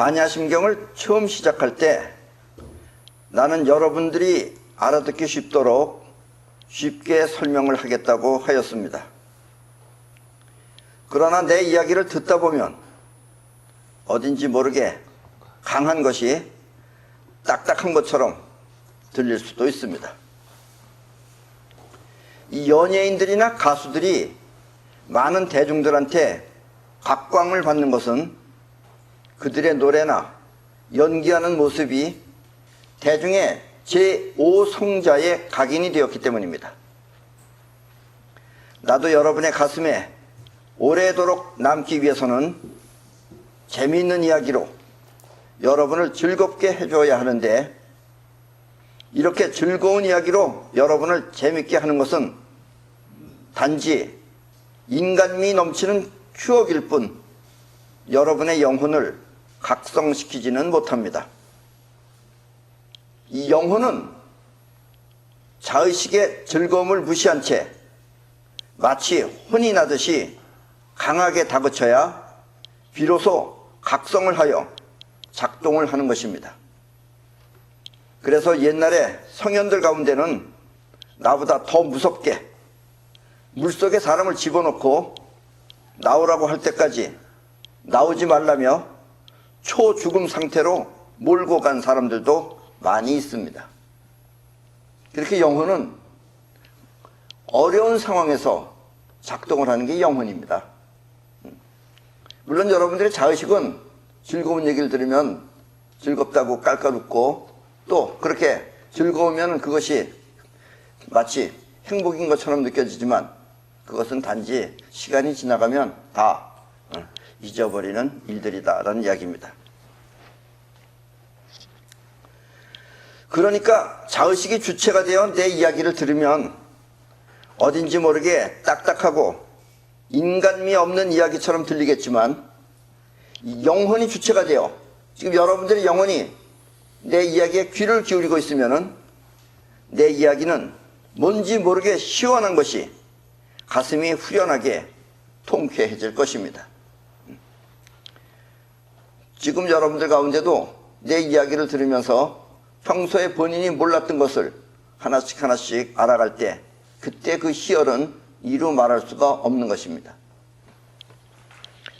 반야심경을 처음 시작할 때 나는 여러분들이 알아듣기 쉽도록 쉽게 설명을 하겠다고 하였습니다. 그러나 내 이야기를 듣다 보면 어딘지 모르게 강한 것이 딱딱한 것처럼 들릴 수도 있습니다. 이 연예인들이나 가수들이 많은 대중들한테 각광을 받는 것은 그들의 노래나 연기하는 모습이 대중의 제5성자의 각인이 되었기 때문입니다. 나도 여러분의 가슴에 오래도록 남기 위해서는 재미있는 이야기로 여러분을 즐겁게 해줘야 하는데, 이렇게 즐거운 이야기로 여러분을 재밌게 하는 것은 단지 인간미 넘치는 추억일 뿐 여러분의 영혼을 각성시키지는 못합니다. 이 영혼은 자의식의 즐거움을 무시한 채 마치 혼이 나듯이 강하게 다그쳐야 비로소 각성을 하여 작동을 하는 것입니다. 그래서 옛날에 성현들 가운데는 나보다 더 무섭게 물속에 사람을 집어넣고 나오라고 할 때까지 나오지 말라며 초죽음 상태로 몰고 간 사람들도 많이 있습니다. 그렇게 영혼은 어려운 상황에서 작동을 하는 게 영혼입니다. 물론 여러분들의 자의식은 즐거운 얘기를 들으면 즐겁다고 깔깔 웃고, 또 그렇게 즐거우면 그것이 마치 행복인 것처럼 느껴지지만 그것은 단지 시간이 지나가면 다 잊어버리는 일들이다라는 이야기입니다. 그러니까 자의식이 주체가 되어 내 이야기를 들으면 어딘지 모르게 딱딱하고 인간미 없는 이야기처럼 들리겠지만, 영혼이 주체가 되어 지금 여러분들의 영혼이 내 이야기에 귀를 기울이고 있으면은 내 이야기는 뭔지 모르게 시원한 것이 가슴이 후련하게 통쾌해질 것입니다. 지금 여러분들 가운데도 내 이야기를 들으면서 평소에 본인이 몰랐던 것을 하나씩 하나씩 알아갈 때 그때 그 희열은 이루 말할 수가 없는 것입니다.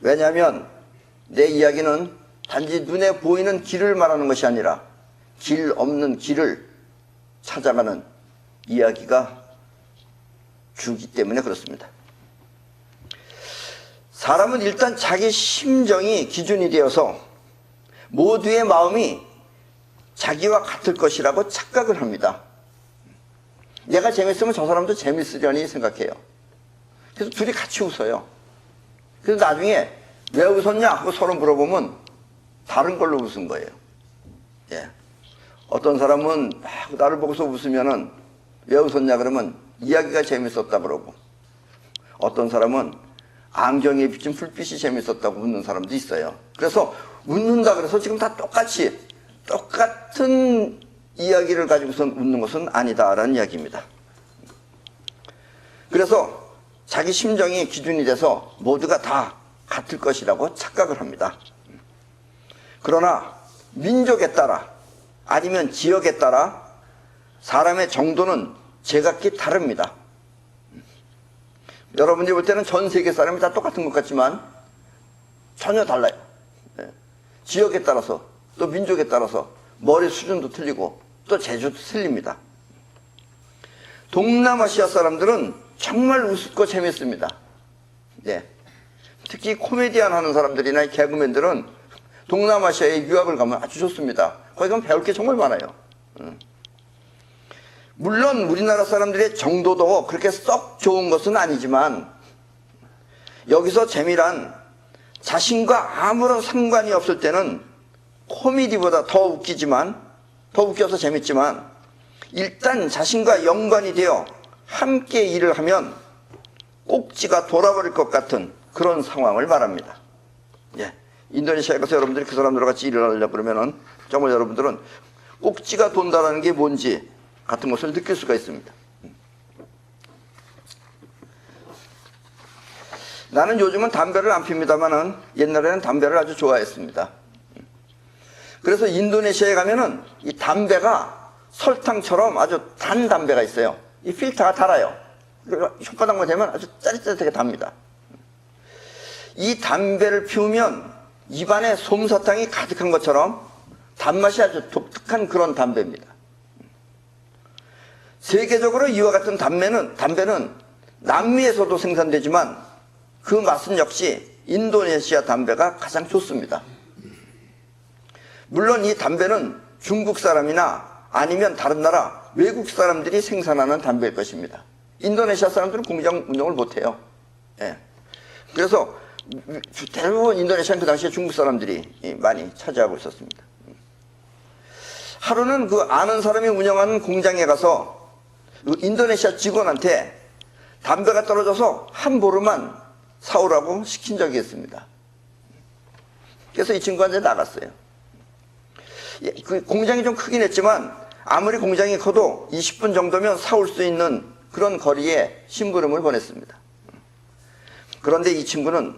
왜냐하면 내 이야기는 단지 눈에 보이는 길을 말하는 것이 아니라 길 없는 길을 찾아가는 이야기가 주기 때문에 그렇습니다. 사람은 일단 자기 심정이 기준이 되어서 모두의 마음이 자기와 같을 것이라고 착각을 합니다. 내가 재밌으면 저 사람도 재밌으려니 생각해요. 그래서 둘이 같이 웃어요. 그래서 나중에 왜 웃었냐 하고 서로 물어보면 다른 걸로 웃은 거예요. 예. 어떤 사람은 막 나를 보고서 웃으면은 왜 웃었냐 그러면 이야기가 재밌었다 그러고, 어떤 사람은 안경에 비친 불빛이 재밌었다고 웃는 사람도 있어요. 그래서 웃는다 그래서 지금 다 똑같은 이야기를 가지고선 웃는 것은 아니다라는 이야기입니다. 그래서 자기 심정이 기준이 돼서 모두가 다 같을 것이라고 착각을 합니다. 그러나 민족에 따라 아니면 지역에 따라 사람의 정도는 제각기 다릅니다. 여러분이 볼 때는 전 세계 사람이 다 똑같은 것 같지만 전혀 달라요. 지역에 따라서 또 민족에 따라서 머리 수준도 틀리고 또 재주도 틀립니다. 동남아시아 사람들은 정말 웃고 재밌습니다. 예. 특히 코미디언 하는 사람들이나 개그맨들은 동남아시아에 유학을 가면 아주 좋습니다. 거기 가면 배울 게 정말 많아요. 물론 우리나라 사람들의 정도도 그렇게 썩 좋은 것은 아니지만, 여기서 재미란 자신과 아무런 상관이 없을 때는 코미디보다 더 웃겨서 재밌지만, 일단 자신과 연관이 되어 함께 일을 하면 꼭지가 돌아버릴 것 같은 그런 상황을 말합니다. 예. 인도네시아에 가서 여러분들이 그 사람들과 같이 일을 하려고 그러면은 정말 여러분들은 꼭지가 돈다라는 게 뭔지 같은 것을 느낄 수가 있습니다. 나는 요즘은 담배를 안 핍니다만은 옛날에는 담배를 아주 좋아했습니다. 그래서 인도네시아에 가면은 이 담배가 설탕처럼 아주 단 담배가 있어요. 이 필터가 달아요. 그리고 혓바닥만 대면 아주 짜릿짜릿하게 답니다. 이 담배를 피우면 입안에 솜사탕이 가득한 것처럼 단맛이 아주 독특한 그런 담배입니다. 세계적으로 이와 같은 담배는 남미에서도 생산되지만 그 맛은 역시 인도네시아 담배가 가장 좋습니다. 물론 이 담배는 중국 사람이나 아니면 다른 나라 외국 사람들이 생산하는 담배일 것입니다. 인도네시아 사람들은 공장 운영을 못해요. 예. 그래서 대부분 인도네시아는 그 당시에 중국 사람들이 많이 차지하고 있었습니다. 하루는 그 아는 사람이 운영하는 공장에 가서 그 인도네시아 직원한테 담배가 떨어져서 한 보루만 사오라고 시킨 적이 있습니다. 그래서 이 친구한테 나갔어요. 그 공장이 좀 크긴 했지만 아무리 공장이 커도 20분 정도면 사올 수 있는 그런 거리에 심부름을 보냈습니다. 그런데 이 친구는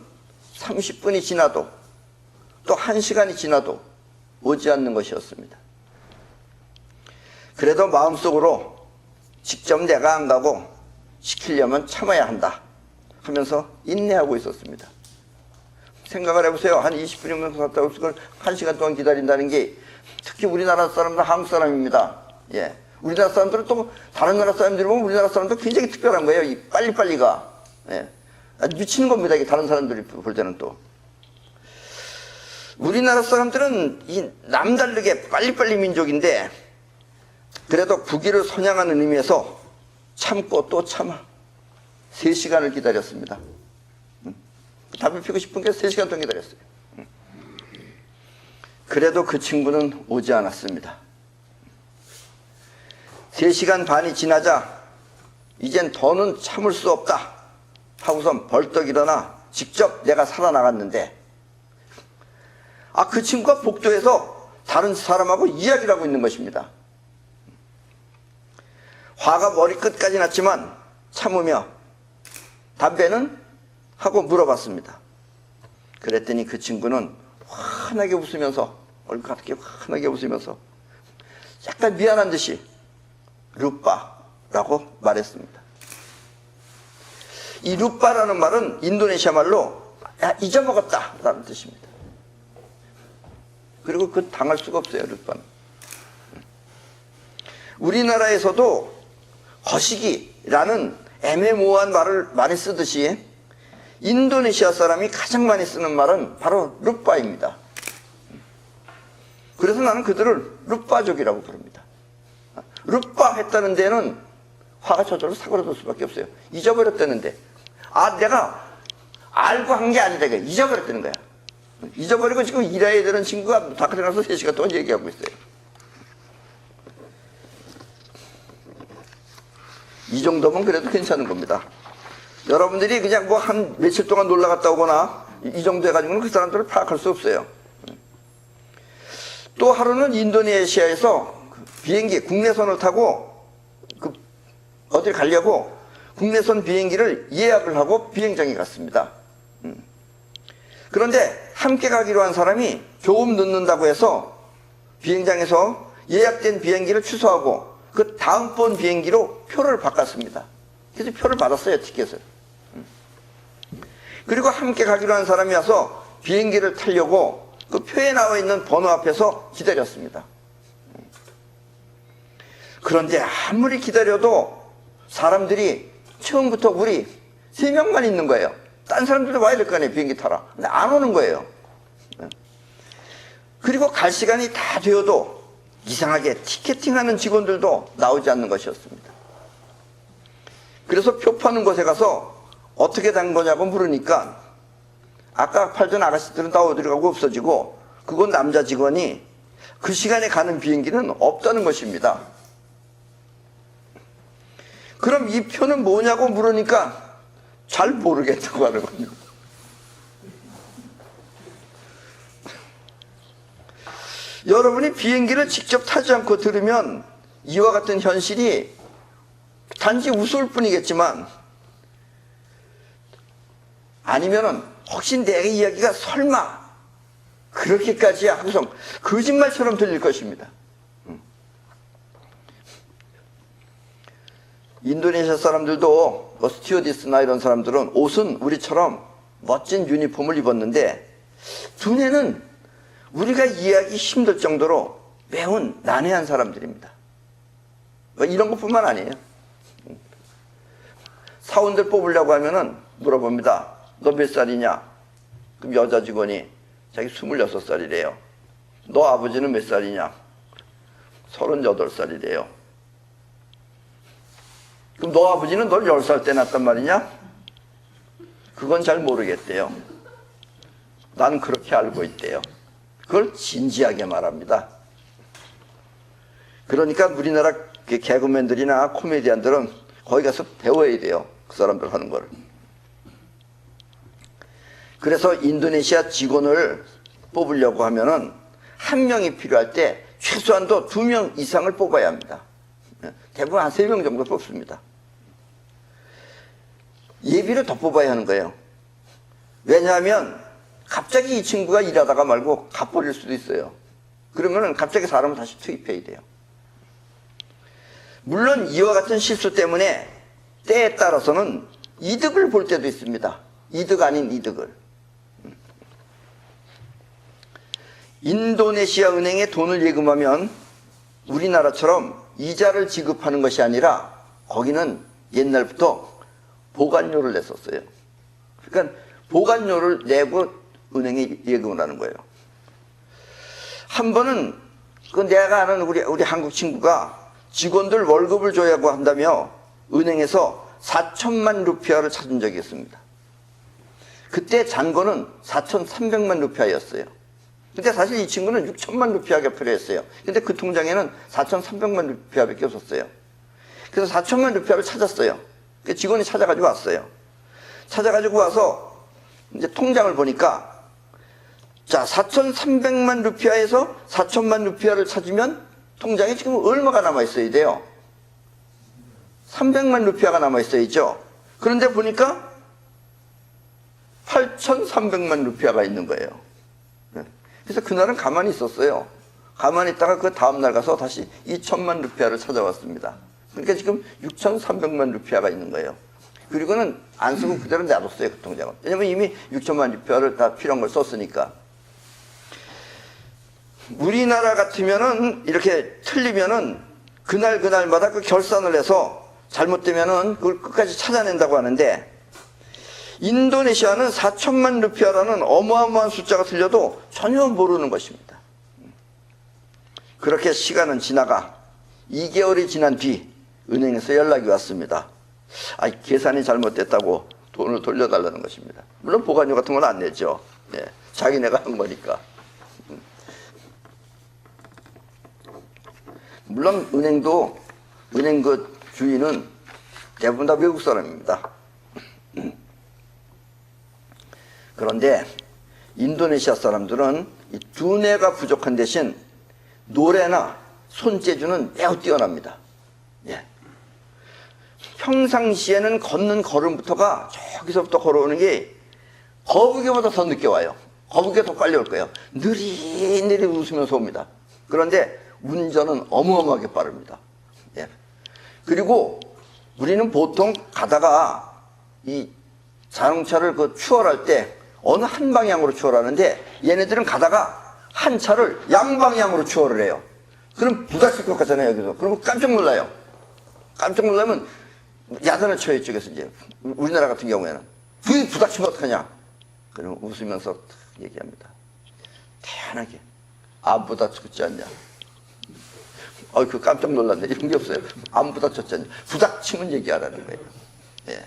30분이 지나도 또 1시간이 지나도 오지 않는 것이었습니다. 그래도 마음속으로 직접 내가 안 가고 시키려면 참아야 한다 하면서 인내하고 있었습니다. 생각을 해보세요. 한 20분이면 갔다 올 걸 1시간 동안 기다린다는 게 특히 우리나라 사람들, 한국 사람입니다. 예. 우리나라 사람들은 또 다른 나라 사람들이 보면 우리나라 사람들 굉장히 특별한 거예요. 이 빨리빨리가. 예. 아주 미치는 겁니다. 이게 다른 사람들이 볼 때는 또. 우리나라 사람들은 이 남다르게 빨리빨리 민족인데 그래도 국위를 선양하는 의미에서 참고 또 참아 3시간을 기다렸습니다. 담배 피우고 싶은 게 3시간 동안 기다렸어요. 그래도 그 친구는 오지 않았습니다. 3시간 반이 지나자 이젠 더는 참을 수 없다 하고선 벌떡 일어나 직접 내가 살아나갔는데 그 친구가 복도에서 다른 사람하고 이야기를 하고 있는 것입니다. 화가 머리끝까지 났지만 참으며 담배는? 하고 물어봤습니다. 그랬더니 그 친구는 환하게 웃으면서 얼굴 가득히 환하게 웃으면서 약간 미안한 듯이 루빠라고 말했습니다. 이 루빠라는 말은 인도네시아 말로 잊어먹었다 라는 뜻입니다. 그리고 그 당할 수가 없어요. 루빠는. 우리나라에서도 거시기라는 애매모호한 말을 많이 쓰듯이 인도네시아 사람이 가장 많이 쓰는 말은 바로 루빠입니다. 그래서 나는 그들을 루빠족이라고 부릅니다. 루빠 했다는 데는 화가 저절로 사그라들 수밖에 없어요. 잊어버렸다는데 내가 알고 한 게 아니다. 잊어버렸다는 거야. 잊어버리고 지금 일해야 되는 친구가 바깥에 나서 3시간 동안 얘기하고 있어요. 이 정도면 그래도 괜찮은 겁니다. 여러분들이 그냥 뭐 한 며칠 동안 놀러 갔다 오거나 이 정도 해가지고는 그 사람들을 파악할 수 없어요. 또 하루는 인도네시아에서 비행기, 국내선을 타고 어딜 가려고 국내선 비행기를 예약을 하고 비행장에 갔습니다. 그런데 함께 가기로 한 사람이 조금 늦는다고 해서 비행장에서 예약된 비행기를 취소하고 그 다음번 비행기로 표를 바꿨습니다. 그래서 표를 받았어요. 티켓을. 그리고 함께 가기로 한 사람이 와서 비행기를 타려고 그 표에 나와 있는 번호 앞에서 기다렸습니다. 그런데 아무리 기다려도 사람들이 처음부터 우리 3명만 있는 거예요. 딴 사람들도 와야 될 거 아니에요. 비행기 타라. 근데 안 오는 거예요. 그리고 갈 시간이 다 되어도 이상하게 티켓팅하는 직원들도 나오지 않는 것이었습니다. 그래서 표 파는 곳에 가서 어떻게 된 거냐고 물으니까 아까 팔던 아가씨들은 다 어디로 가고 없어지고 그건 남자 직원이 그 시간에 가는 비행기는 없다는 것입니다. 그럼 이 표는 뭐냐고 물으니까 잘 모르겠다고 하는 거예요. 여러분이 비행기를 직접 타지 않고 들으면 이와 같은 현실이 단지 우스울 뿐이겠지만 아니면은 혹시 내 이야기가 설마 그렇게까지 하고서 거짓말처럼 들릴 것입니다. 인도네시아 사람들도 스튜어디스나 이런 사람들은 옷은 우리처럼 멋진 유니폼을 입었는데 두뇌는 우리가 이해하기 힘들 정도로 매우 난해한 사람들입니다. 이런 것뿐만 아니에요. 사원들 뽑으려고 하면은 물어봅니다. 너 몇 살이냐? 그럼 여자 직원이 자기 26살이래요. 너 아버지는 몇 살이냐? 38살이래요. 그럼 너 아버지는 널 10살 때 낳았단 말이냐? 그건 잘 모르겠대요. 나는 그렇게 알고 있대요. 그걸 진지하게 말합니다. 그러니까 우리나라 개그맨들이나 코미디언들은 거기 가서 배워야 돼요. 그 사람들 하는 걸. 그래서 인도네시아 직원을 뽑으려고 하면은 한 명이 필요할 때 최소한도 2명 이상을 뽑아야 합니다. 대부분 한 3명 정도 뽑습니다. 예비를 더 뽑아야 하는 거예요. 왜냐하면 갑자기 이 친구가 일하다가 말고 가버릴 수도 있어요. 그러면은 갑자기 사람을 다시 투입해야 돼요. 물론 이와 같은 실수 때문에 때에 따라서는 이득을 볼 때도 있습니다. 이득 아닌 이득을. 인도네시아 은행에 돈을 예금하면 우리나라처럼 이자를 지급하는 것이 아니라 거기는 옛날부터 보관료를 냈었어요. 그러니까 보관료를 내고 은행에 예금을 하는 거예요. 한 번은 그 내가 아는 우리 한국 친구가 직원들 월급을 줘야고 한다며 은행에서 4천만 루피아를 찾은 적이 있습니다. 그때 잔고는 4,300만 루피아였어요. 근데 사실 이 친구는 6천만 루피아가 필요했어요. 근데 그 통장에는 4,300만 루피아밖에 없었어요. 그래서 4천만 루피아를 찾았어요. 그 직원이 찾아가지고 왔어요. 찾아가지고 와서 이제 통장을 보니까 자, 4,300만 루피아에서 4천만 루피아를 찾으면 통장에 지금 얼마가 남아있어야 돼요? 300만 루피아가 남아있어야죠. 그런데 보니까 8,300만 루피아가 있는 거예요. 그래서 그날은 가만히 있었어요. 가만히 있다가 그 다음날 가서 다시 2천만 루피아를 찾아왔습니다. 그러니까 지금 6,300만 루피아가 있는 거예요. 그리고는 안 쓰고 그대로 놔뒀어요, 그 통장은. 왜냐면 이미 6천만 루피아를 다 필요한 걸 썼으니까. 우리나라 같으면은 이렇게 틀리면은 그날마다 그 결산을 해서 잘못되면은 그걸 끝까지 찾아낸다고 하는데 인도네시아는 4천만 루피아라는 어마어마한 숫자가 틀려도 전혀 모르는 것입니다. 그렇게 시간은 지나가 2개월이 지난 뒤 은행에서 연락이 왔습니다. 계산이 잘못됐다고 돈을 돌려달라는 것입니다. 물론 보관료 같은 건 안 내죠. 네, 자기네가 한 거니까. 물론 은행 그 주인은 대부분 다 외국 사람입니다. 그런데 인도네시아 사람들은 이 두뇌가 부족한 대신 노래나 손재주는 매우 뛰어납니다. 예. 평상시에는 걷는 걸음부터가 저기서부터 걸어오는 게 거북이보다 더 늦게 와요. 거북이가 더 빨리 올 거예요. 느리느리 웃으면서 옵니다. 그런데 운전은 어마어마하게 빠릅니다. 예. 그리고 우리는 보통 가다가 이 자동차를 추월할 때 어느 한 방향으로 추월하는데 얘네들은 가다가 한 차를 양방향으로 추월을 해요. 그럼 부딪힐 것 같잖아요, 여기서. 그러면 깜짝 놀라요. 깜짝 놀라면 야단을 쳐요, 이쪽에서 이제. 우리나라 같은 경우에는. 부딪히면 어떡하냐? 그럼 웃으면서 얘기합니다. 태연하게. 안 부딪혔지 않냐? 그 깜짝 놀랐네. 이런 게 없어요. 안 부딪혔지 않냐? 부딪히면 얘기하라는 거예요. 예.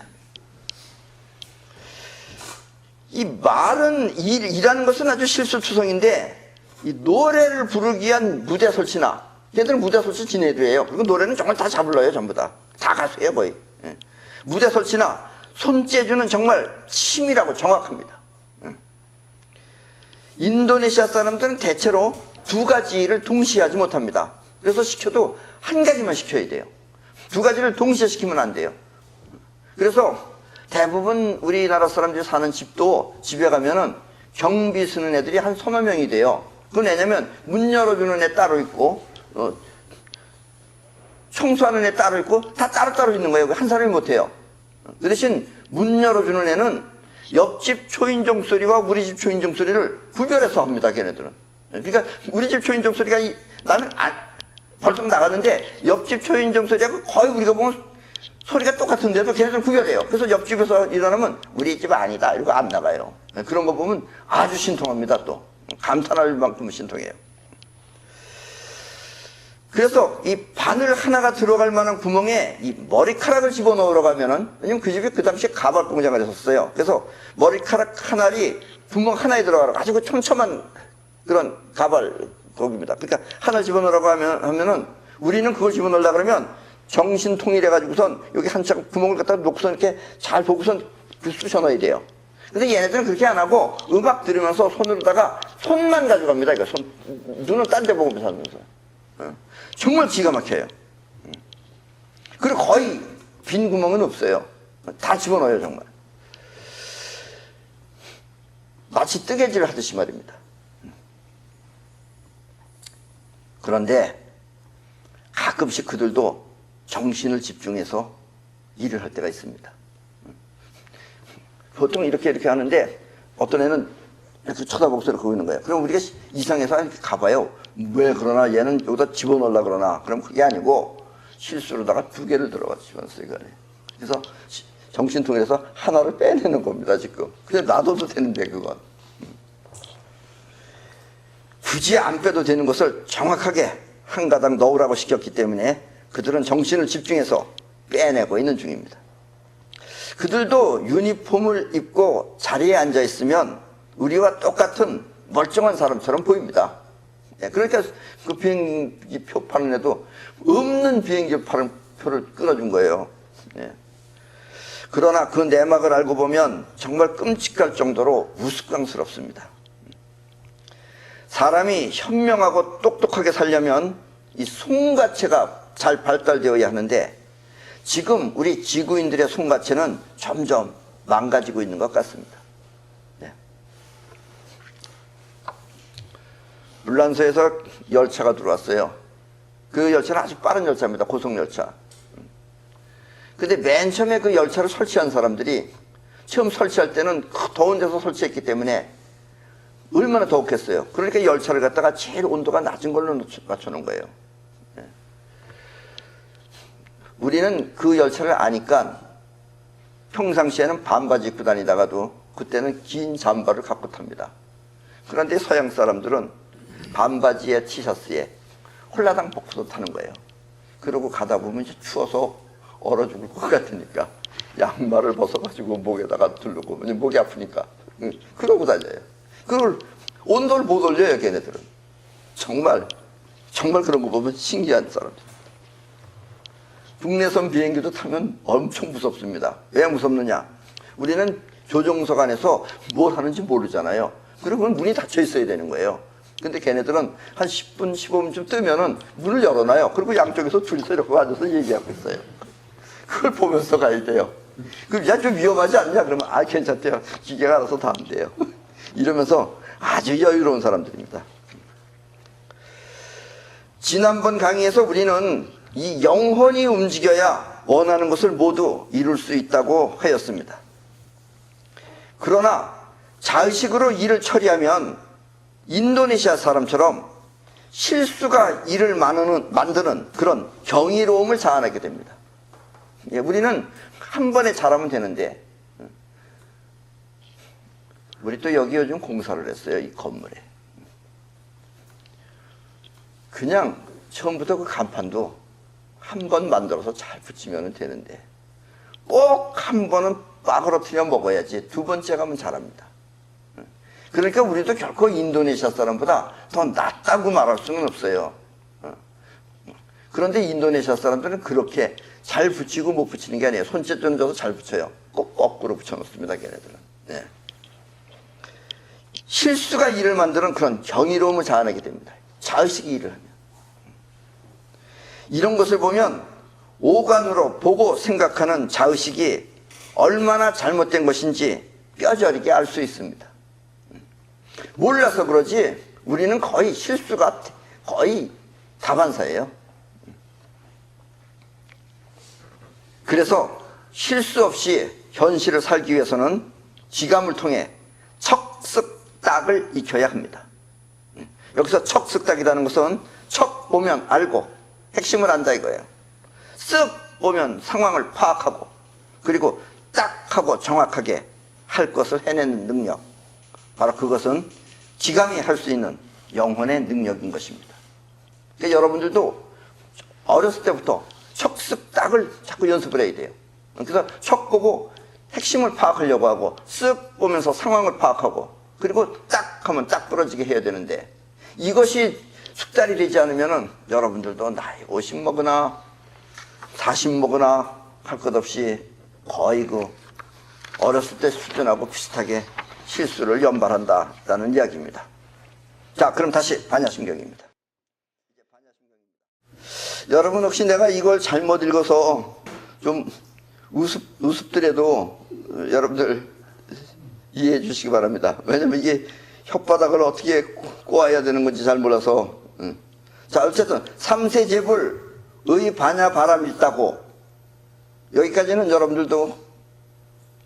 이 말은 일하는 것은 아주 실수투성인데 이 노래를 부르기 위한 무대 설치나 얘들은 무대 설치 지네도 해요. 그리고 노래는 정말 다 잘 불러요. 전부 다 가수예요 거의. 예. 무대 설치나 손재주는 정말 치밀하고 정확합니다. 인도네시아 사람들은 대체로 2가지 일을 동시에 하지 못합니다. 그래서 시켜도 한 가지만 시켜야 돼요. 2가지를 동시에 시키면 안 돼요. 그래서 대부분 우리나라 사람들이 사는 집도 집에 가면은 경비 쓰는 애들이 한 서너 명이 돼요. 그건 왜냐면 문 열어주는 애 따로 있고 청소하는 애 따로 있고 다 따로따로 있는 거예요. 한 사람이 못해요. 그 대신 문 열어주는 애는 옆집 초인종 소리와 우리 집 초인종 소리를 구별해서 합니다. 걔네들은. 그러니까 우리 집 초인종 소리가 나는 벌떡 나갔는데 옆집 초인종 소리하고 거의 우리가 보면 소리가 똑같은데도 걔네들은 구별해요. 그래서 옆집에서 일어나면 우리 집 아니다 이러고 안 나가요. 그런 거 보면 아주 신통합니다. 또 감탄할 만큼 신통해요. 그래서 이 바늘 하나가 들어갈 만한 구멍에 이 머리카락을 집어넣으러 가면은, 왜냐면 그 집이 그 당시에 가발 공장을 했었어요. 그래서 머리카락 하나리 구멍 하나에 들어가라고 아주 그 촘촘한 그런 가발 거기입니다. 그러니까 하나 집어넣으라고 하면은 우리는 그걸 집어넣으려고 그러면 정신통일해가지고선 여기 한참 구멍을 갖다 놓고선 이렇게 잘 보고선 쑤셔 넣어야 돼요. 근데 얘네들은 그렇게 안 하고 음악 들으면서 손으로다가 손만 가져갑니다. 이거 눈은 딴 데 보고 하면서. 정말 기가 막혀요. 그리고 거의 빈 구멍은 없어요. 다 집어넣어요, 정말. 마치 뜨개질을 하듯이 말입니다. 그런데 가끔씩 그들도 정신을 집중해서 일을 할 때가 있습니다. 보통 이렇게 하는데 어떤 애는 이렇게 쳐다보고서 이렇게 있는 거예요. 그럼 우리가 이상해서 이렇게 가봐요. 왜 그러나 얘는 여기다 집어넣으려고 그러나. 그럼 그게 아니고 실수로다가 두 개를 들어가서 집어넣었어요. 이거를. 그래서 정신통일해서 하나를 빼내는 겁니다. 지금. 그냥 놔둬도 되는데 그건. 굳이 안 빼도 되는 것을 정확하게 한 가닥 넣으라고 시켰기 때문에 그들은 정신을 집중해서 빼내고 있는 중입니다. 그들도 유니폼을 입고 자리에 앉아 있으면 우리와 똑같은 멀쩡한 사람처럼 보입니다. 그러니까 그 비행기 표 파는 애도 없는 비행기 표를 끊어준 거예요. 그러나 그 내막을 알고 보면 정말 끔찍할 정도로 우스꽝스럽습니다. 사람이 현명하고 똑똑하게 살려면 이 손가체가 잘 발달되어야 하는데 지금 우리 지구인들의 손가체는 점점 망가지고 있는 것 같습니다. 물란서에서 열차가 들어왔어요. 그 열차는 아주 빠른 열차입니다. 고속열차. 근데 맨 처음에 그 열차를 설치한 사람들이 처음 설치할 때는 더운 데서 설치했기 때문에 얼마나 더웠겠어요. 그러니까 열차를 갖다가 제일 온도가 낮은 걸로 맞춰놓은 거예요. 우리는 그 열차를 아니까 평상시에는 반바지 입고 다니다가도 그때는 긴 잠바를 갖고 탑니다. 그런데 서양 사람들은 반바지에 티셔츠에 홀라당 벗고서 타는 거예요. 그러고 가다 보면 이제 추워서 얼어 죽을 것 같으니까 양말을 벗어가지고 목에다가 두르고 목이 아프니까 그러고 다녀요. 그걸 온도를 못 올려요, 걔네들은. 정말 그런 거 보면 신기한 사람들. 국내선 비행기도 타면 엄청 무섭습니다. 왜 무섭느냐? 우리는 조종석 안에서 뭘 하는지 모르잖아요. 그러면 문이 닫혀 있어야 되는 거예요. 근데 걔네들은 한 10분, 15분쯤 뜨면은 문을 열어놔요. 그리고 양쪽에서 둘이서 이렇게 앉아서 얘기하고 있어요. 그걸 보면서 가야 돼요. 그럼 야, 좀 위험하지 않냐? 그러면 아, 괜찮대요. 기계가 알아서 다 한대요. 이러면서 아주 여유로운 사람들입니다. 지난번 강의에서 우리는 이 영혼이 움직여야 원하는 것을 모두 이룰 수 있다고 하였습니다. 그러나 자의식으로 일을 처리하면 인도네시아 사람처럼 실수가 일을 만드는 그런 경이로움을 자아내게 됩니다. 우리는 한 번에 잘하면 되는데, 우리 또 여기 요즘 공사를 했어요. 이 건물에. 그냥 처음부터 그 간판도 한 번 만들어서 잘 붙이면 되는데 꼭 한 번은 빠그러뜨려 먹어야지 두 번째 가면 잘합니다. 그러니까 우리도 결코 인도네시아 사람보다 더 낫다고 말할 수는 없어요. 그런데 인도네시아 사람들은 그렇게 잘 붙이고 못 붙이는 게 아니에요. 손재주는 줘서 잘 붙여요. 꼭 거꾸로 붙여놓습니다, 걔네들은. 네. 실수가 일을 만드는 그런 경이로움을 자아내게 됩니다. 자의식이 일을 하면. 이런 것을 보면 오감으로 보고 생각하는 자의식이 얼마나 잘못된 것인지 뼈저리게 알 수 있습니다. 몰라서 그러지 우리는 거의 실수가 거의 다반사예요. 그래서 실수 없이 현실을 살기 위해서는 지감을 통해 척쓱딱을 익혀야 합니다. 여기서 척쓱딱이라는 것은 척 보면 알고 핵심을 안다 이거예요. 쓱 보면 상황을 파악하고 그리고 딱 하고 정확하게 할 것을 해내는 능력, 바로 그것은 지감이 할 수 있는 영혼의 능력인 것입니다. 그러니까 여러분들도 어렸을 때부터 척쓱딱을 자꾸 연습을 해야 돼요. 그래서 척 보고 핵심을 파악하려고 하고 쓱 보면서 상황을 파악하고 그리고 딱 하면 딱 부러지게 해야 되는데, 이것이 숙달이 되지 않으면 여러분들도 나이 50 먹으나 40 먹으나 할 것 없이 거의 그 어렸을 때 수준하고 비슷하게 실수를 연발한다라는 이야기입니다. 자, 그럼 다시 반야심경입니다. 여러분 혹시 내가 이걸 잘못 읽어서 좀 우습더라도 여러분들 이해해 주시기 바랍니다. 왜냐면 이게 혓바닥을 어떻게 꼬아야 되는 건지 잘 몰라서. 자, 어쨌든 3세 제불의 반야 바람 있다고, 여기까지는 여러분들도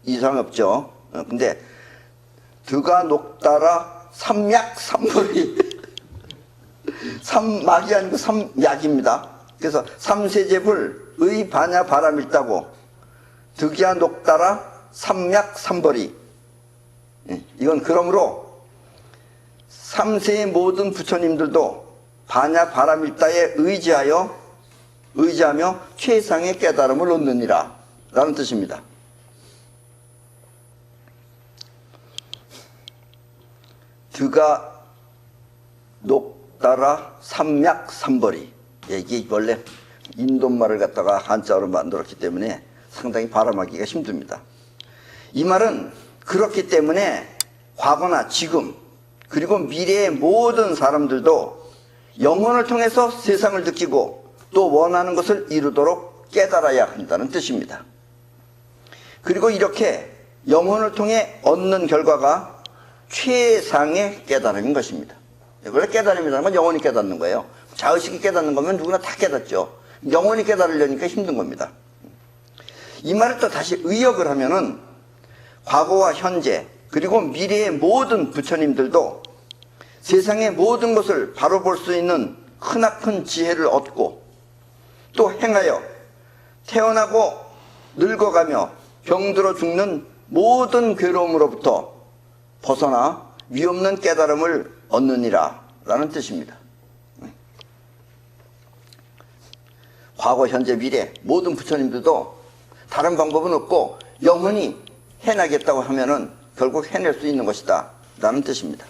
이상 없죠. 근데 드가 녹따라 삼약 삼불이 삼막이 아니고 삼약입니다. 그래서 3세 제불의 반야 바람 있다고 득이야 녹따라 삼약 삼벌이, 이건 그러므로 3세의 모든 부처님들도 반야 바람일다에 의지하며 최상의 깨달음을 얻느니라 라는 뜻입니다. 드가 녹따라 삼약 삼벌이, 이게 원래 인도말을 갖다가 한자어로 만들었기 때문에 상당히 발음하기가 힘듭니다. 이 말은 그렇기 때문에 과거나 지금 그리고 미래의 모든 사람들도 영혼을 통해서 세상을 느끼고 또 원하는 것을 이루도록 깨달아야 한다는 뜻입니다. 그리고 이렇게 영혼을 통해 얻는 결과가 최상의 깨달음인 것입니다. 원래 깨달음이라는 건 영혼이 깨닫는 거예요. 자의식이 깨닫는 거면 누구나 다 깨닫죠. 영혼이 깨달으려니까 힘든 겁니다. 이 말을 또 다시 의역을 하면은 과거와 현재 그리고 미래의 모든 부처님들도 세상의 모든 것을 바로 볼 수 있는 크나큰 지혜를 얻고 또 행하여 태어나고 늙어가며 병들어 죽는 모든 괴로움으로부터 벗어나 위없는 깨달음을 얻느니라 라는 뜻입니다. 과거, 현재, 미래 모든 부처님들도 다른 방법은 없고 영원히 해나겠다고 하면은 결국 해낼 수 있는 것이다 라는 뜻입니다.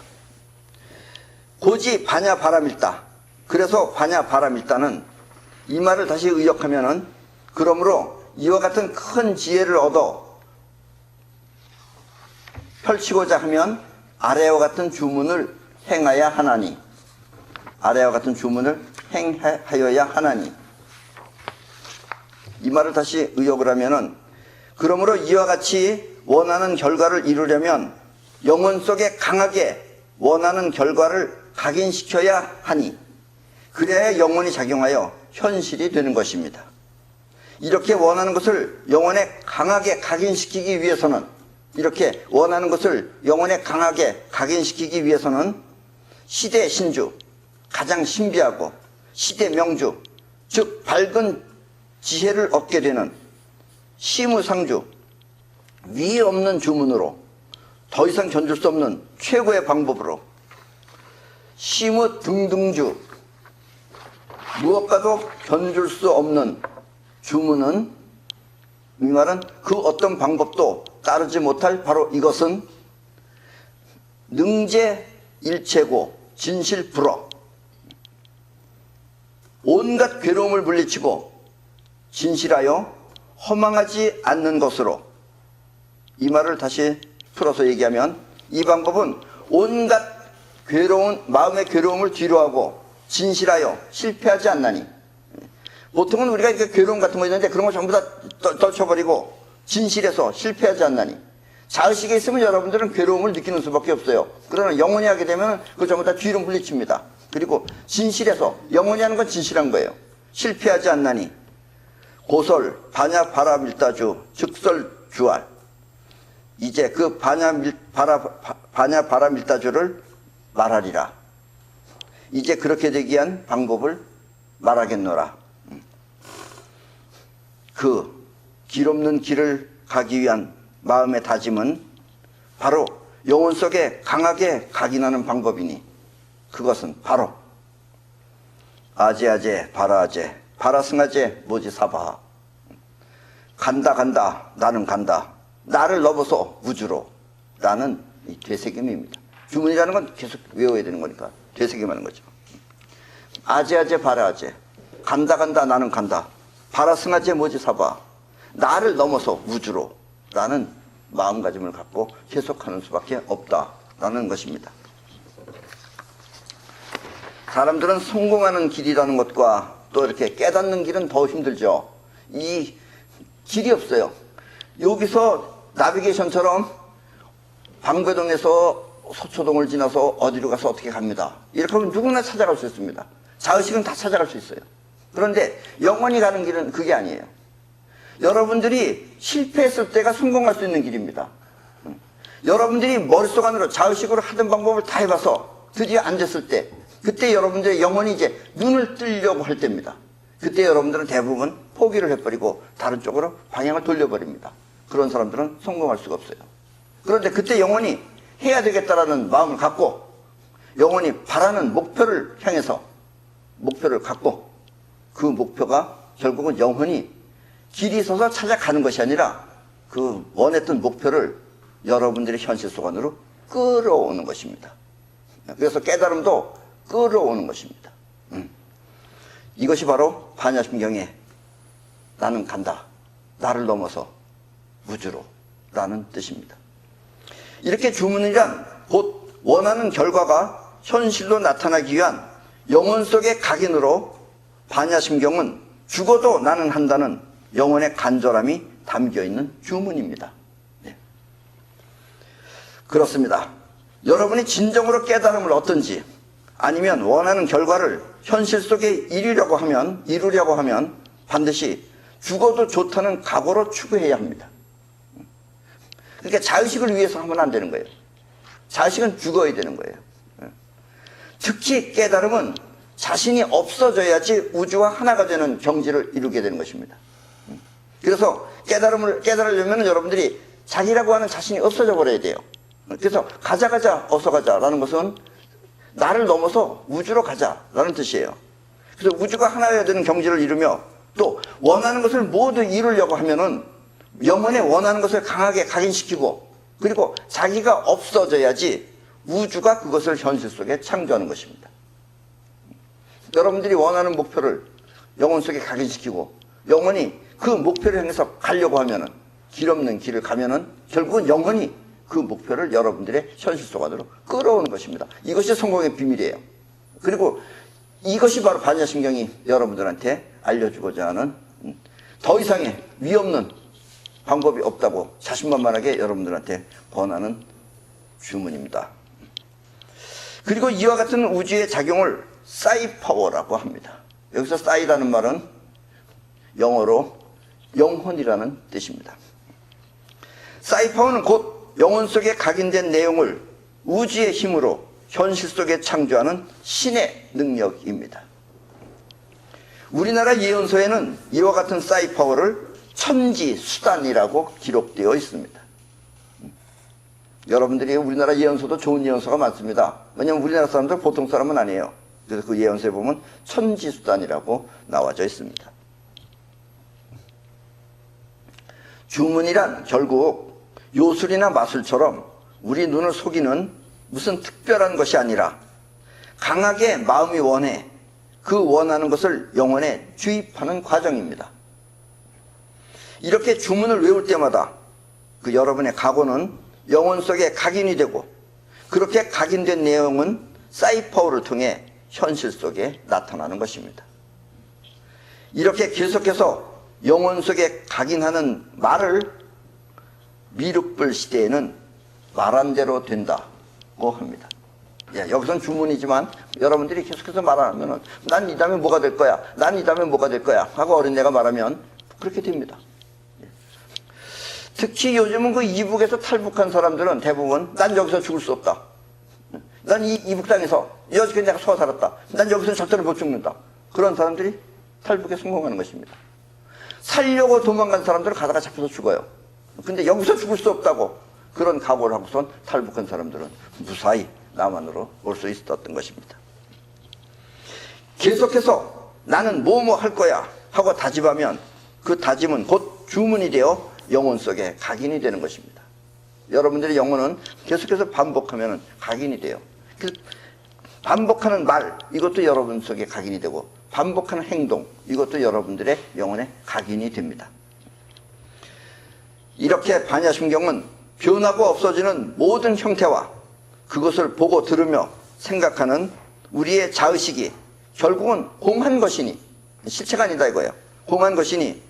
고지 반야 바람일다. 그래서 반야 바람일다는 이 말을 다시 의역하면은 그러므로 이와 같은 큰 지혜를 얻어 펼치고자 하면 아래와 같은 주문을 행하여야 하나니, 아래와 같은 주문을 행하여야 하나니, 이 말을 다시 의역을 하면은 그러므로 이와 같이 원하는 결과를 이루려면 영혼 속에 강하게 원하는 결과를 각인시켜야 하니 그래야 영혼이 작용하여 현실이 되는 것입니다. 이렇게 원하는 것을 영혼에 강하게 각인시키기 위해서는, 이렇게 원하는 것을 영혼에 강하게 각인시키기 위해서는 시대 신주, 가장 신비하고 시대 명주, 즉 밝은 지혜를 얻게 되는 시무상주, 위 없는 주문으로 더 이상 견줄 수 없는 최고의 방법으로 시무 등등주, 무엇과도 견줄 수 없는 주문은, 이 말은 그 어떤 방법도 따르지 못할 바로 이것은 능제 일체고 진실불허, 온갖 괴로움을 물리치고 진실하여 허망하지 않는 것으로, 이 말을 다시 풀어서 얘기하면 이 방법은 온갖 괴로운 마음의 괴로움을 뒤로하고 진실하여 실패하지 않나니, 보통은 우리가 이렇게 괴로움 같은 거 있는데 그런 거 전부 다 떨쳐버리고 진실해서 실패하지 않나니, 자의식에 있으면 여러분들은 괴로움을 느끼는 수밖에 없어요. 그러나 영원히 하게 되면 그걸 전부 다 뒤로 물리칩니다. 그리고 진실에서, 영원히 하는 건 진실한 거예요. 실패하지 않나니 고설 반야 바라밀다주 즉설주알. 이제 그 반야 바라밀다주를 말하리라. 이제 그렇게 되기 위한 방법을 말하겠노라. 그 길 없는 길을 가기 위한 마음의 다짐은 바로 영혼 속에 강하게 각인하는 방법이니 그것은 바로 아제아제 바라아제 바라승아제 모지사바. 간다 나는 간다. 나를 넘어서 우주로. 나는 이 되새김입니다. 주문이라는 건 계속 외워야 되는 거니까 되새김하는 거죠. 아제아제 바라아제 간다 나는 간다. 바라승아제 모지사바. 나를 넘어서 우주로. 라는 마음가짐을 갖고 계속하는 수밖에 없다라는 것입니다. 사람들은 성공하는 길이라는 것과 또 이렇게 깨닫는 길은 더 힘들죠. 이 길이 없어요. 여기서 나비게이션처럼 방배동에서 서초동을 지나서 어디로 가서 어떻게 갑니다. 이렇게 하면 누구나 찾아갈 수 있습니다. 자의식은 다 찾아갈 수 있어요. 그런데 영원히 가는 길은 그게 아니에요. 여러분들이 실패했을 때가 성공할 수 있는 길입니다. 여러분들이 머릿속 안으로 자의식으로 하던 방법을 다 해봐서 드디어 앉았을 때, 그때 여러분들의 영혼이 이제 눈을 뜨려고 할 때입니다. 그때 여러분들은 대부분 포기를 해버리고 다른 쪽으로 방향을 돌려버립니다. 그런 사람들은 성공할 수가 없어요. 그런데 그때 영혼이 해야 되겠다라는 마음을 갖고, 영혼이 바라는 목표를 향해서 목표를 갖고, 그 목표가 결국은 영혼이 길이 서서 찾아가는 것이 아니라 그 원했던 목표를 여러분들의 현실 속 안으로 끌어오는 것입니다. 그래서 깨달음도 끌어오는 것입니다. 이것이 바로 반야심경의 나는 간다. 나를 넘어서 우주로. 라는 뜻입니다. 이렇게 주문이란 곧 원하는 결과가 현실로 나타나기 위한 영혼 속의 각인으로 반야심경은 죽어도 나는 한다는 영혼의 간절함이 담겨있는 주문입니다. 네. 그렇습니다. 여러분이 진정으로 깨달음을 얻든지 아니면 원하는 결과를 현실 속에 이루려고 하면 반드시 죽어도 좋다는 각오로 추구해야 합니다. 그러니까 자의식을 위해서 하면 안 되는 거예요. 자의식은 죽어야 되는 거예요. 특히 깨달음은 자신이 없어져야지 우주와 하나가 되는 경지를 이루게 되는 것입니다. 그래서 깨달으려면 여러분들이 자기라고 하는 자신이 없어져 버려야 돼요. 그래서 가자 어서 가자라는 것은 나를 넘어서 우주로 가자라는 뜻이에요. 그래서 우주가 하나여야 되는 경지를 이루며 또 원하는 것을 모두 이루려고 하면은 영혼에 원하는 것을 강하게 각인시키고 그리고 자기가 없어져야지 우주가 그것을 현실 속에 창조하는 것입니다. 여러분들이 원하는 목표를 영혼 속에 각인시키고 영혼이 그 목표를 향해서 가려고 하면은 길 없는 길을 가면은 결국은 영혼이 그 목표를 여러분들의 현실 속 안으로 끌어오는 것입니다. 이것이 성공의 비밀이에요. 그리고 이것이 바로 반야심경이 여러분들한테 알려주고자 하는 더 이상의 위없는 방법이 없다고 자신만만하게 여러분들한테 권하는 주문입니다. 그리고 이와 같은 우주의 작용을 사이파워라고 합니다. 여기서 사이라는 말은 영어로 영혼이라는 뜻입니다. 사이파워는 곧 영혼 속에 각인된 내용을 우주의 힘으로 현실 속에 창조하는 신의 능력입니다. 우리나라 예언서에는 이와 같은 사이파워를 천지수단이라고 기록되어 있습니다. 여러분들이 우리나라 예언서도 좋은 예언서가 많습니다. 왜냐하면 우리나라 사람들 보통 사람은 아니에요. 그래서 그 예언서에 보면 천지수단이라고 나와져 있습니다. 주문이란 결국 요술이나 마술처럼 우리 눈을 속이는 무슨 특별한 것이 아니라 강하게 마음이 원해 그 원하는 것을 영혼에 주입하는 과정입니다. 이렇게 주문을 외울 때마다 그 여러분의 각오는 영혼 속에 각인이 되고 그렇게 각인된 내용은 사이파워를 통해 현실 속에 나타나는 것입니다. 이렇게 계속해서 영혼 속에 각인하는 말을 미륵불 시대에는 말한 대로 된다고 합니다. 예, 여기선 주문이지만 여러분들이 계속해서 말하면은 난 이 다음에 뭐가 될 거야, 난 이 다음에 뭐가 될 거야 하고 어린애가 말하면 그렇게 됩니다. 예. 특히 요즘은 그 이북에서 탈북한 사람들은 대부분 난 여기서 죽을 수 없다, 난 이 이북 땅에서 여지까지 내가 소화 살았다, 난 여기서 절대로 못 죽는다, 그런 사람들이 탈북에 성공하는 것입니다. 살려고 도망간 사람들은 가다가 잡혀서 죽어요. 근데 여기서 죽을 수 없다고 그런 각오를 하고선 탈북한 사람들은 무사히 남한으로 올 수 있었던 것입니다. 계속해서 나는 뭐뭐 할 거야 하고 다짐하면 그 다짐은 곧 주문이 되어 영혼 속에 각인이 되는 것입니다. 여러분들의 영혼은 계속해서 반복하면 각인이 돼요. 반복하는 말, 이것도 여러분 속에 각인이 되고 반복하는 행동, 이것도 여러분들의 영혼에 각인이 됩니다. 이렇게 반야심경은 변하고 없어지는 모든 형태와 그것을 보고 들으며 생각하는 우리의 자의식이 결국은 공한 것이니, 실체가 아니다 이거예요. 공한 것이니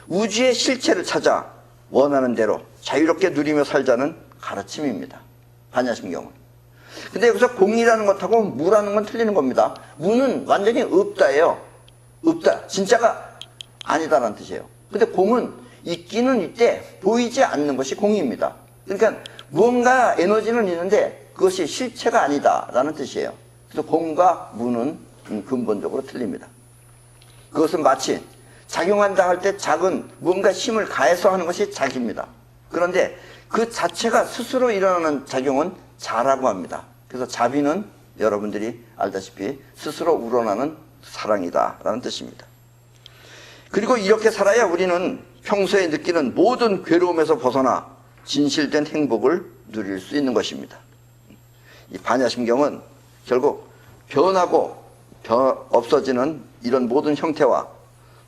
우주의 실체를 찾아 원하는 대로 자유롭게 누리며 살자는 가르침입니다. 반야심경은. 근데 여기서 공이라는 것하고 무라는 건 틀리는 겁니다. 무는 완전히 없다예요. 없다, 진짜가 아니다라는 뜻이에요. 근데 공은 있기는 있대 보이지 않는 것이 공입니다. 그러니까 무언가 에너지는 있는데 그것이 실체가 아니다라는 뜻이에요. 그래서 공과 무는 근본적으로 틀립니다. 그것은 마치 작용한다 할 때 작은 무언가 힘을 가해서 하는 것이 작입니다. 그런데 그 자체가 스스로 일어나는 작용은 자라고 합니다. 그래서 자비는 여러분들이 알다시피 스스로 우러나는 사랑이다 라는 뜻입니다. 그리고 이렇게 살아야 우리는 평소에 느끼는 모든 괴로움에서 벗어나 진실된 행복을 누릴 수 있는 것입니다. 이 반야심경은 결국 변하고 없어지는 이런 모든 형태와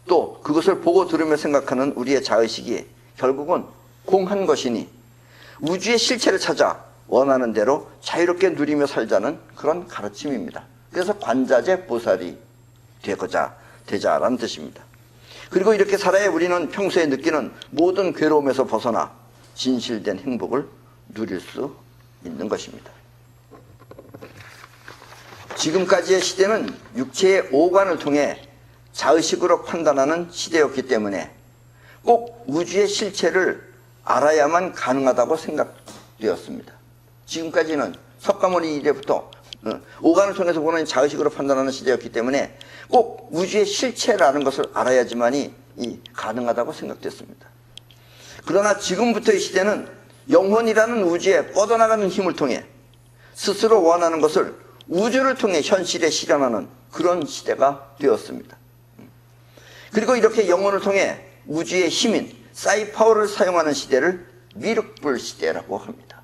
또 그것을 보고 들으며 생각하는 우리의 자의식이 결국은 공한 것이니 우주의 실체를 찾아 원하는 대로 자유롭게 누리며 살자는 그런 가르침입니다. 그래서 관자재 보살이 되자라는 뜻입니다. 그리고 이렇게 살아야 우리는 평소에 느끼는 모든 괴로움에서 벗어나 진실된 행복을 누릴 수 있는 것입니다. 지금까지의 시대는 육체의 오관을 통해 자의식으로 판단하는 시대였기 때문에 꼭 우주의 실체를 알아야만 가능하다고 생각되었습니다. 지금까지는 석가모니 이래부터 오관을 통해서 보는 자의식으로 판단하는 시대였기 때문에 꼭 우주의 실체라는 것을 알아야지만이 가능하다고 생각됐습니다. 그러나 지금부터의 시대는 영혼이라는 우주에 뻗어나가는 힘을 통해 스스로 원하는 것을 우주를 통해 현실에 실현하는 그런 시대가 되었습니다. 그리고 이렇게 영혼을 통해 우주의 힘인 사이파워를 사용하는 시대를 미륵불 시대라고 합니다.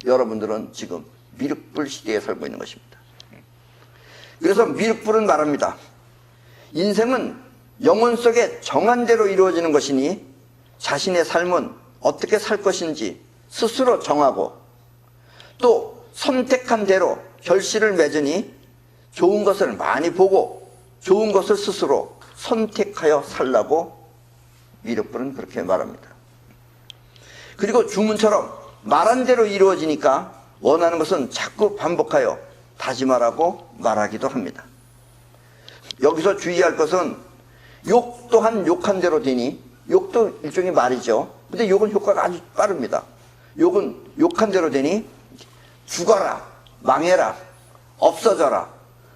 여러분들은 지금 미륵불 시대에 살고 있는 것입니다. 그래서 미륵불은 말합니다. 인생은 영혼 속에 정한 대로 이루어지는 것이니 자신의 삶은 어떻게 살 것인지 스스로 정하고 또 선택한 대로 결실을 맺으니 좋은 것을 많이 보고 좋은 것을 스스로 선택하여 살라고 미륵불은 그렇게 말합니다. 그리고 주문처럼 말한 대로 이루어지니까 원하는 것은 자꾸 반복하여 다짐하라고 말하기도 합니다. 여기서 주의할 것은 욕 또한 욕한 대로 되니, 욕도 일종의 말이죠. 근데 욕은 효과가 아주 빠릅니다. 욕은 욕한 대로 되니 죽어라, 망해라, 없어져라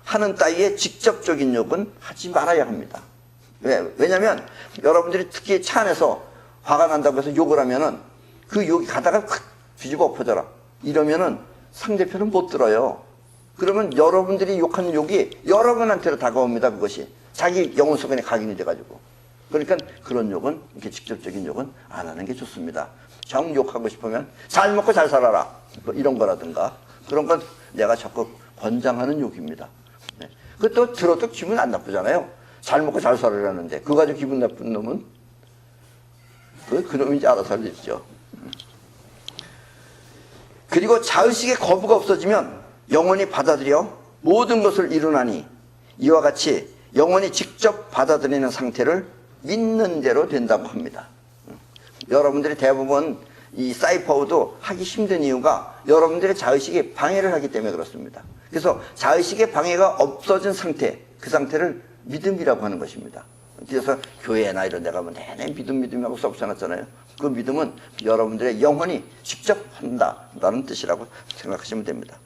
하는 따위의 직접적인 욕은 하지 말아야 합니다. 왜냐하면 여러분들이 특히 차 안에서 화가 난다고 해서 욕을 하면은 그 욕이 가다가 확 뒤집어 엎어져라 이러면은 상대편은 못 들어요. 그러면 여러분들이 욕하는 욕이 여러분한테로 다가옵니다. 그것이 자기 영혼 속에 각인이 돼가지고. 그러니까 그런 욕은, 이렇게 직접적인 욕은 안 하는 게 좋습니다. 정 욕하고 싶으면 잘 먹고 잘 살아라 뭐 이런 거라든가 그런 건 내가 적극 권장하는 욕입니다. 네. 그것도 들어도 기분 안 나쁘잖아요. 잘 먹고 잘 살아라는데 그거 가지고 기분 나쁜 놈은 그 놈인지 알아서 하겠죠. 그리고 자의식의 거부가 없어지면 영혼이 받아들여 모든 것을 이루나니 이와 같이 영혼이 직접 받아들이는 상태를 믿는 대로 된다고 합니다. 여러분들이 대부분 이 사이파워도 하기 힘든 이유가 여러분들의 자의식이 방해를 하기 때문에 그렇습니다. 그래서 자의식의 방해가 없어진 상태, 그 상태를 믿음이라고 하는 것입니다. 그래서 교회나 이런 데 가면 내내 믿음하고 써붙여놨잖아요. 그 믿음은 여러분들의 영혼이 직접 한다라는 뜻이라고 생각하시면 됩니다.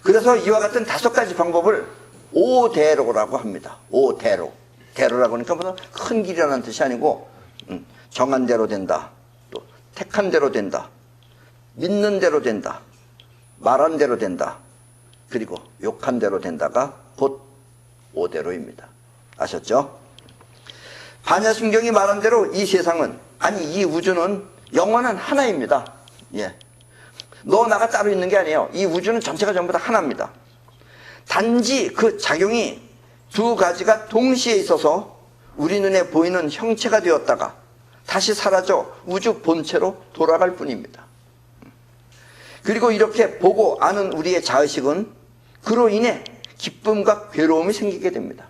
그래서 이와 같은 5가지 방법을 오대로라고 합니다. 오대로. 대로라고 하니까 무슨 큰 길이라는 뜻이 아니고 정한 대로 된다. 또 택한 대로 된다. 믿는 대로 된다. 말한 대로 된다. 그리고 욕한 대로 된다가 곧 오대로입니다. 아셨죠? 반야심경이 말한 대로 이 세상은, 아니 이 우주는 영원한 하나입니다. 예. 너 나가 따로 있는 게 아니에요. 이 우주는 전체가 전부 다 하나입니다. 단지 그 작용이 2가지가 동시에 있어서 우리 눈에 보이는 형체가 되었다가 다시 사라져 우주 본체로 돌아갈 뿐입니다. 그리고 이렇게 보고 아는 우리의 자의식은 그로 인해 기쁨과 괴로움이 생기게 됩니다.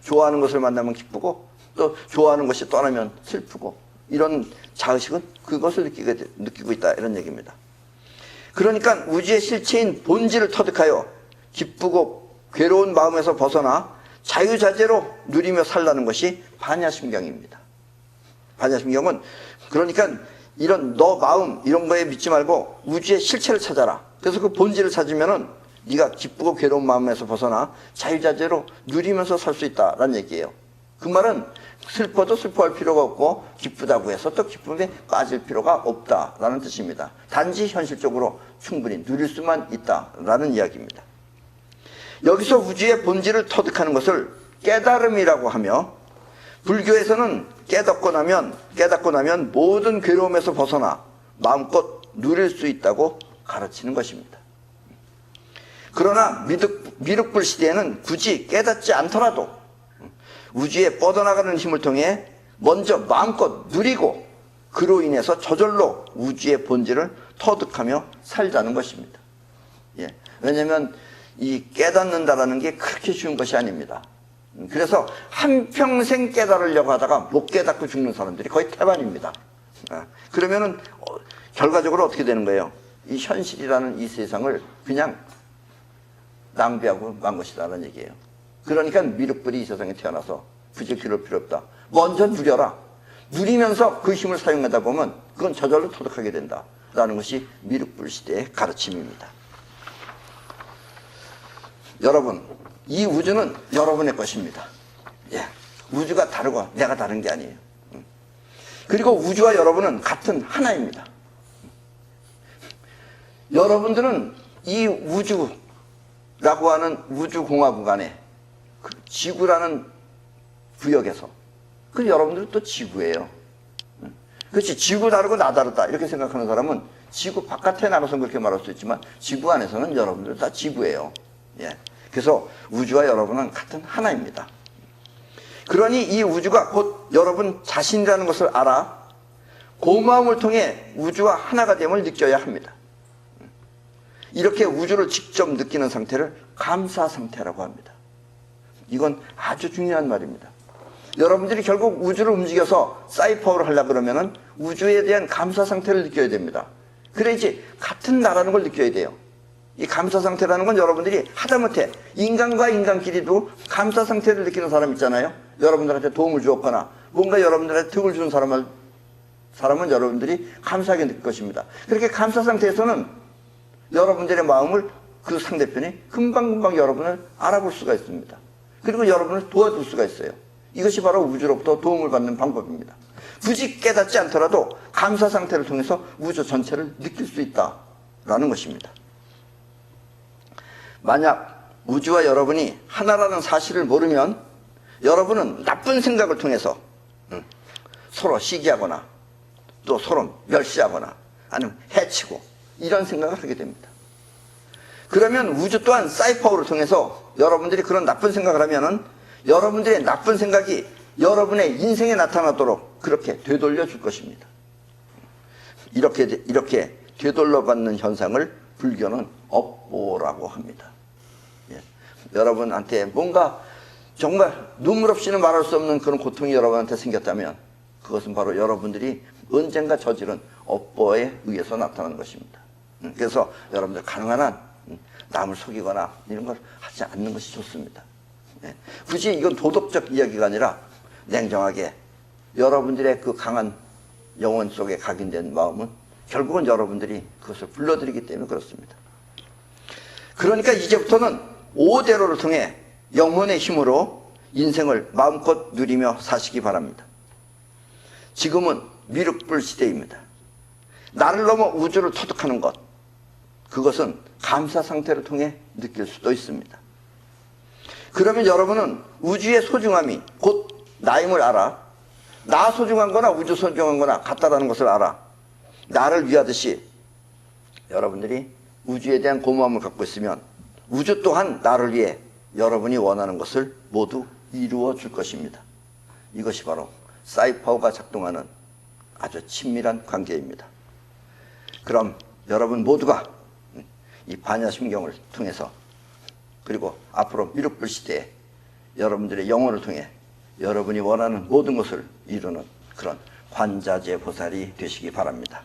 좋아하는 것을 만나면 기쁘고 또 좋아하는 것이 떠나면 슬프고, 이런 자의식은 그것을 느끼고 있다, 이런 얘기입니다. 그러니까 우주의 실체인 본질을 터득하여 기쁘고 괴로운 마음에서 벗어나 자유자재로 누리며 살라는 것이 반야심경입니다. 반야심경은 그러니까 이런 너 마음 이런 거에 믿지 말고 우주의 실체를 찾아라. 그래서 그 본질을 찾으면은 네가 기쁘고 괴로운 마음에서 벗어나 자유자재로 누리면서 살 수 있다라는 얘기예요. 그 말은 슬퍼도 슬퍼할 필요가 없고 기쁘다고 해서 또 기쁨에 빠질 필요가 없다라는 뜻입니다. 단지 현실적으로 충분히 누릴 수만 있다라는 이야기입니다. 여기서 우주의 본질을 터득하는 것을 깨달음이라고 하며, 불교에서는 깨닫고 나면 모든 괴로움에서 벗어나 마음껏 누릴 수 있다고 가르치는 것입니다. 그러나 미륵불 시대에는 굳이 깨닫지 않더라도 우주에 뻗어나가는 힘을 통해 먼저 마음껏 누리고 그로 인해서 저절로 우주의 본질을 터득하며 살자는 것입니다. 예. 왜냐하면 이 깨닫는다라는 게 그렇게 쉬운 것이 아닙니다. 그래서 한평생 깨달으려고 하다가 못 깨닫고 죽는 사람들이 거의 태반입니다. 그러면은 결과적으로 어떻게 되는 거예요? 이 현실이라는 이 세상을 그냥 낭비하고 만 것이다라는 얘기예요. 그러니까 미륵불이 이 세상에 태어나서 굳이 그럴 필요 없다. 먼저 누려라. 누리면서 그 힘을 사용하다 보면 그건 저절로 터득하게 된다라는 것이 미륵불 시대의 가르침입니다. 여러분, 이 우주는 여러분의 것입니다. 예. 우주가 다르고 내가 다른 게 아니에요. 그리고 우주와 여러분은 같은 하나입니다. 여러분들은 이 우주라고 하는 우주공화국 안에 그 지구라는 구역에서, 그 여러분들은 또 지구예요. 그렇지, 지구 다르고 나 다르다 이렇게 생각하는 사람은 지구 바깥에 나가서 그렇게 말할 수 있지만 지구 안에서는 여러분들 다 지구예요. 예. 그래서 우주와 여러분은 같은 하나입니다. 그러니 이 우주가 곧 여러분 자신이라는 것을 알아 고마움을 통해 우주와 하나가 됨을 느껴야 합니다. 이렇게 우주를 직접 느끼는 상태를 감사 상태라고 합니다. 이건 아주 중요한 말입니다. 여러분들이 결국 우주를 움직여서 사이파워를 하려고 그러면은 우주에 대한 감사 상태를 느껴야 됩니다. 그래야지 같은 나라는 걸 느껴야 돼요. 이 감사 상태라는 건 여러분들이 하다못해 인간과 인간끼리도 감사 상태를 느끼는 사람 있잖아요. 여러분들한테 도움을 주었거나 뭔가 여러분들한테 득을 주는 사람은 여러분들이 감사하게 느낄 것입니다. 그렇게 감사 상태에서는 여러분들의 마음을 그 상대편이 금방금방 여러분을 알아볼 수가 있습니다. 그리고 여러분을 도와줄 수가 있어요. 이것이 바로 우주로부터 도움을 받는 방법입니다. 굳이 깨닫지 않더라도 감사 상태를 통해서 우주 전체를 느낄 수 있다라는 것입니다. 만약 우주와 여러분이 하나라는 사실을 모르면 여러분은 나쁜 생각을 통해서 서로 시기하거나 또 서로 멸시하거나 아니면 해치고 이런 생각을 하게 됩니다. 그러면 우주 또한 사이파워를 통해서 여러분들이 그런 나쁜 생각을 하면은 여러분들의 나쁜 생각이 여러분의 인생에 나타나도록 그렇게 되돌려 줄 것입니다. 이렇게 되돌려받는 현상을 불교는 업보라고 합니다. 예. 여러분한테 뭔가 정말 눈물 없이는 말할 수 없는 그런 고통이 여러분한테 생겼다면 그것은 바로 여러분들이 언젠가 저지른 업보에 의해서 나타나는 것입니다. 그래서 여러분들 가능한 한 남을 속이거나 이런 걸 하지 않는 것이 좋습니다. 굳이 이건 도덕적 이야기가 아니라 냉정하게 여러분들의 그 강한 영혼 속에 각인된 마음은 결국은 여러분들이 그것을 불러들이기 때문에 그렇습니다. 그러니까 이제부터는 5대로를 통해 영혼의 힘으로 인생을 마음껏 누리며 사시기 바랍니다. 지금은 미륵불 시대입니다. 나를 넘어 우주를 터득하는 것, 그것은 감사 상태를 통해 느낄 수도 있습니다. 그러면 여러분은 우주의 소중함이 곧 나임을 알아. 나 소중한 거나 우주 소중한 거나 같다라는 것을 알아. 나를 위하듯이 여러분들이 우주에 대한 고마움을 갖고 있으면 우주 또한 나를 위해 여러분이 원하는 것을 모두 이루어 줄 것입니다. 이것이 바로 사이파워가 작동하는 아주 친밀한 관계입니다. 그럼 여러분 모두가 이 반야심경을 통해서 그리고 앞으로 미륵불 시대에 여러분들의 영혼을 통해 여러분이 원하는 모든 것을 이루는 그런 관자재 보살이 되시기 바랍니다.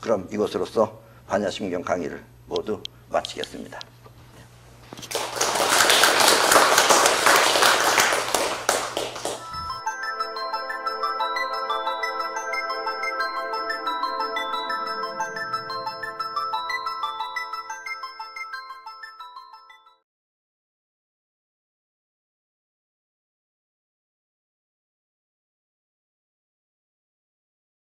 그럼 이것으로서 반야심경 강의를 모두 마치겠습니다.